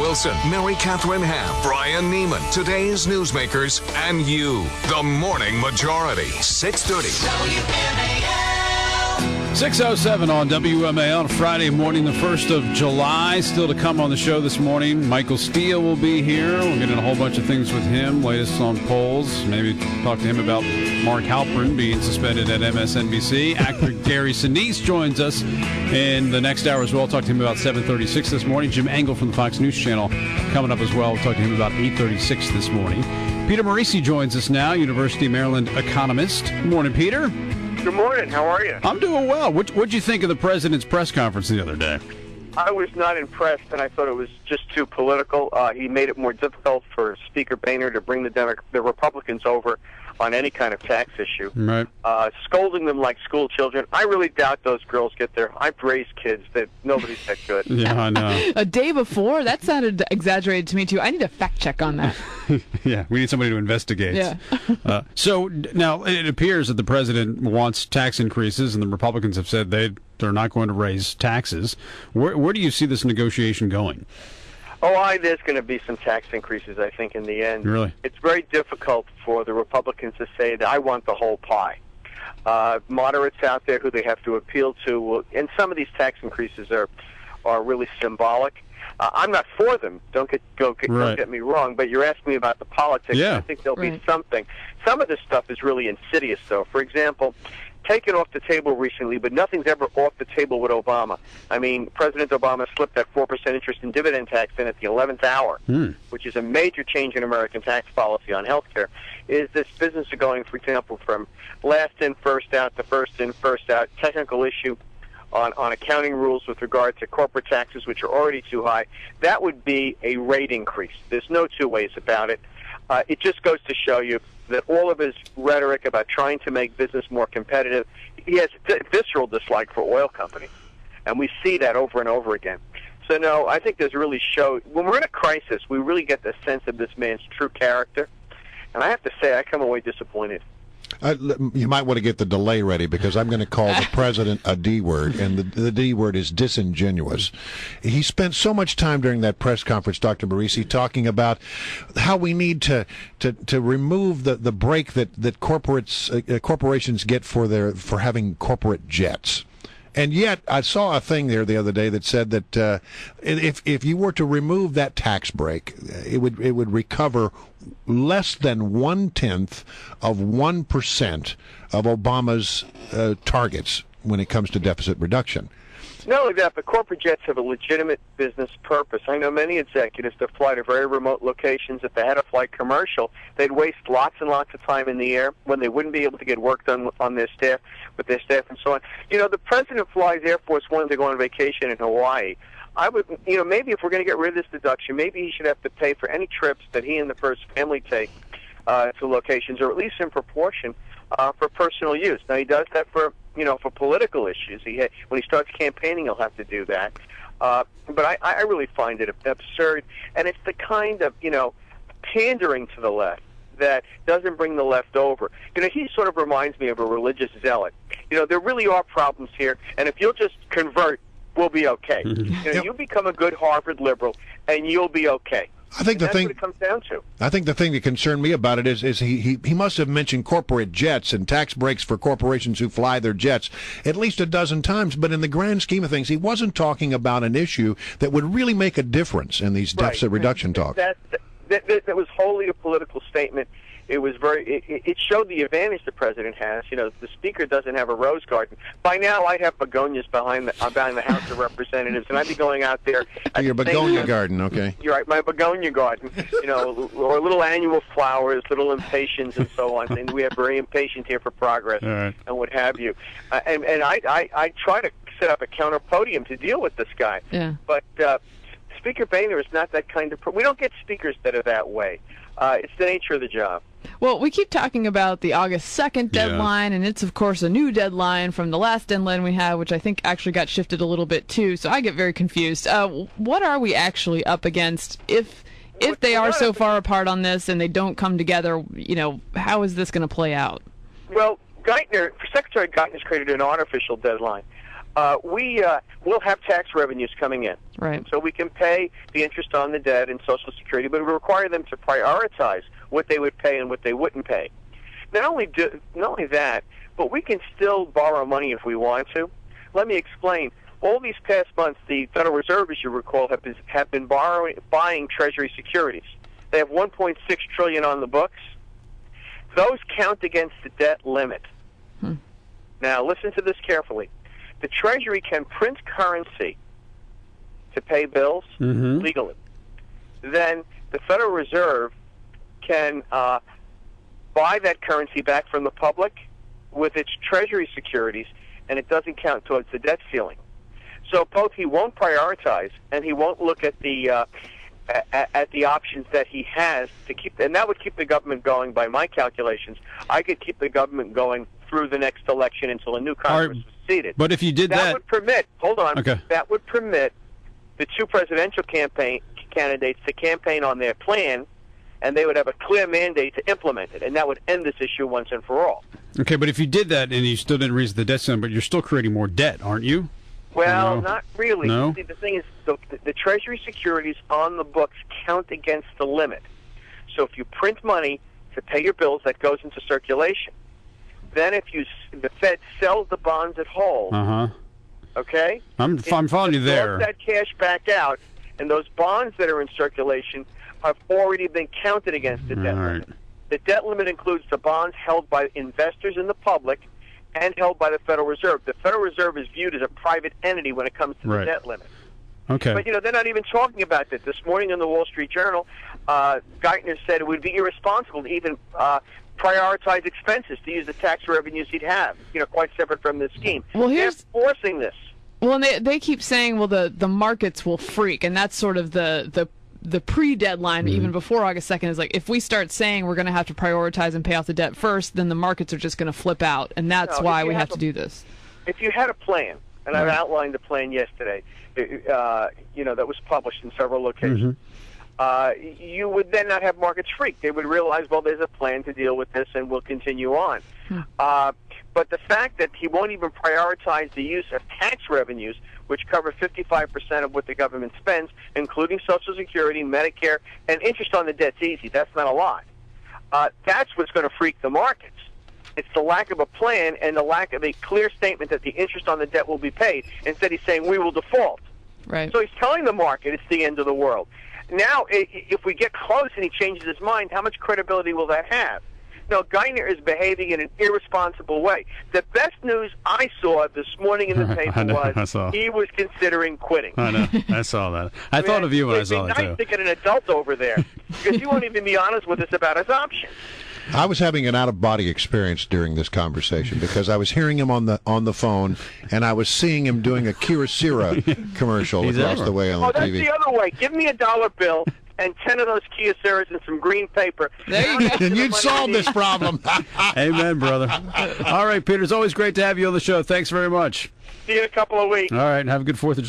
Wilson, Mary Catherine Ham, Brian Neiman, today's newsmakers, and you. The Morning Majority, 630. WMAL. 6:07 on WMAL on Friday morning, the 1st of July. Still to come on the show this morning, Michael Steele will be here. We'll get in a whole bunch of things with him, latest on polls. Maybe talk to him about Mark Halperin being suspended at MSNBC. Actor Gary Sinise joins us in the next hour as well. Talk to him about 7:36 this morning. Jim Engel from the Fox News Channel coming up as well. We'll talk to him about 8:36 this morning. Peter Morici joins us now, University of Maryland economist. Good morning, Peter. Good morning. How are you? I'm doing well. What'd you think of the president's press conference the other day? I was not impressed, and I thought it was just too political. He made it more difficult for Speaker Boehner to bring the Republicans over on any kind of tax issue. Right. Scolding them like school children. I really doubt those girls get there. I've raised kids that nobody's that good. Yeah, I know. A day before? That sounded exaggerated to me, too. I need a fact check on that. Yeah, we need somebody to investigate. Yeah. So now it appears that the president wants tax increases, and the Republicans have said they're not going to raise taxes. Where do you see this negotiation going? There's going to be some tax increases, I think, in the end. Really? It's very difficult for the Republicans to say that I want the whole pie. Moderates out there who they have to appeal to, and some of these tax increases are really symbolic. I'm not for them. Don't get me wrong, but you're asking me about the politics. Yeah. I think there'll be something. Some of this stuff is really insidious, though. For example, taken off the table recently, but nothing's ever off the table with Obama. I mean, President Obama slipped that 4% interest in dividend tax in at the 11th hour, which is a major change in American tax policy on health care. Is this business of going, for example, from last in, first out to first in, first out, technical issue on accounting rules with regard to corporate taxes, which are already too high. That would be a rate increase. There's no two ways about it. It just goes to show you that all of his rhetoric about trying to make business more competitive, he has a visceral dislike for oil companies. And we see that over and over again. So, no, I think there's really when we're in a crisis, we really get the sense of this man's true character. And I have to say, I come away disappointed. You might want to get the delay ready, because I'm going to call the president a D word, and the D word is disingenuous. He spent so much time during that press conference, Dr. Morici, talking about how we need to remove the break that corporations get for having corporate jets. And yet, I saw a thing there the other day that said that if you were to remove that tax break, it would recover less than 1/10 of 1% of Obama's targets when it comes to deficit reduction. Not only that, but corporate jets have a legitimate business purpose. I know many executives that fly to very remote locations. If they had a flight commercial, they'd waste lots and lots of time in the air when they wouldn't be able to get work done on their staff, with their staff and so on. You know, the president flies Air Force One to go on vacation in Hawaii. I would, maybe if we're going to get rid of this deduction, maybe he should have to pay for any trips that he and the first family take to locations, or at least in proportion, for personal use. Now, he does that for political issues. When he starts campaigning, he'll have to do that. But I really find it absurd, and it's the kind of, pandering to the left that doesn't bring the left over. He sort of reminds me of a religious zealot. There really are problems here, and if you'll just convert, we'll be okay. You become a good Harvard liberal, and you'll be okay. I think that's what it comes down to. I think the thing that concerned me about it is he must have mentioned corporate jets and tax breaks for corporations who fly their jets at least a dozen times. But in the grand scheme of things, he wasn't talking about an issue that would really make a difference in these deficit reduction talks. That was wholly a political statement. It was it showed the advantage the president has. The speaker doesn't have a rose garden. By now, I'd have begonias behind the House of Representatives, and I'd be going out there. Your begonia garden, okay. You're right, my begonia garden. Or little annual flowers, little impatiens, and so on. And we have very impatient here for progress, and what have you. And I try to set up a counter podium to deal with this guy. Yeah. But Speaker Boehner is not that kind of. We don't get speakers that are that way. It's the nature of the job. Well, we keep talking about the August 2nd deadline, and it's, of course, a new deadline from the last deadline we had, which I think actually got shifted a little bit, too, so I get very confused. What are we actually up against if they are so far apart on this and they don't come together? How is this going to play out? Well, Secretary Geithner's created an artificial deadline. we'll have tax revenues coming in. Right. So we can pay the interest on the debt and Social Security, but we require them to prioritize what they would pay and what they wouldn't pay. Not only that, but we can still borrow money if we want to. Let me explain. All these past months, the Federal Reserve, as you recall, have been buying Treasury securities. They have $1.6 trillion on the books. Those count against the debt limit. Now, listen to this carefully. The Treasury can print currency to pay bills legally. Then the Federal Reserve can buy that currency back from the public with its Treasury securities, and it doesn't count towards the debt ceiling. So both he won't prioritize, and he won't look at the options that he has to keep, and that would keep the government going. By my calculations, I could keep the government going through the next election until a new Congress was seated. But if you did that would permit. Hold on. Okay. That would permit the two presidential candidates to campaign on their plan, and they would have a clear mandate to implement it, and that would end this issue once and for all. Okay, but if you did that and you still didn't raise the debt ceiling, but you're still creating more debt, aren't you? Well, No. not really. No? See, the thing is, the Treasury securities on the books count against the limit. So if you print money to pay your bills, that goes into circulation. Then if the Fed sells the bonds at whole, okay? I'm following you there. That cash back out, and those bonds that are in circulation have already been counted against the debt limit. The debt limit includes the bonds held by investors in the public and held by the Federal Reserve. The Federal Reserve is viewed as a private entity when it comes to the debt limit. Okay. But, they're not even talking about that. This morning in the Wall Street Journal, Geithner said it would be irresponsible to even prioritize expenses, to use the tax revenues he'd have, quite separate from this scheme. Well, they're forcing this. Well, and they keep saying, well, the markets will freak, and that's sort of the pre-deadline, even before August 2nd, is like, if we start saying we're going to have to prioritize and pay off the debt first, then the markets are just going to flip out, and that's why we have to do this. If you had a plan, and I've outlined the plan yesterday, that was published in several locations, you would then not have markets freak. They would realize, well, there's a plan to deal with this, and we'll continue on. But the fact that he won't even prioritize the use of tax revenues, which cover 55% of what the government spends, including Social Security, Medicare, and interest on the debt's easy. That's not a lot. That's what's going to freak the markets. It's the lack of a plan and the lack of a clear statement that the interest on the debt will be paid. Instead, he's saying we will default. Right. So he's telling the market it's the end of the world. Now, if we get close and he changes his mind, how much credibility will that have? No, Geithner is behaving in an irresponsible way. The best news I saw this morning in the paper was he was considering quitting. I know. I saw that. I thought of you when I saw that, too. It'd be nice to get an adult over there, because he won't even be honest with us about his options. I was having an out-of-body experience during this conversation because I was hearing him on the phone, and I was seeing him doing a Kyocera commercial across the way on the TV. Oh, that's the other way. Give me a $1 bill and 10 of those Kyoceras and some green paper. There you go. And you'd solve this problem. Amen, brother. All right, Peter, it's always great to have you on the show. Thanks very much. See you in a couple of weeks. All right, have a good 4th of July.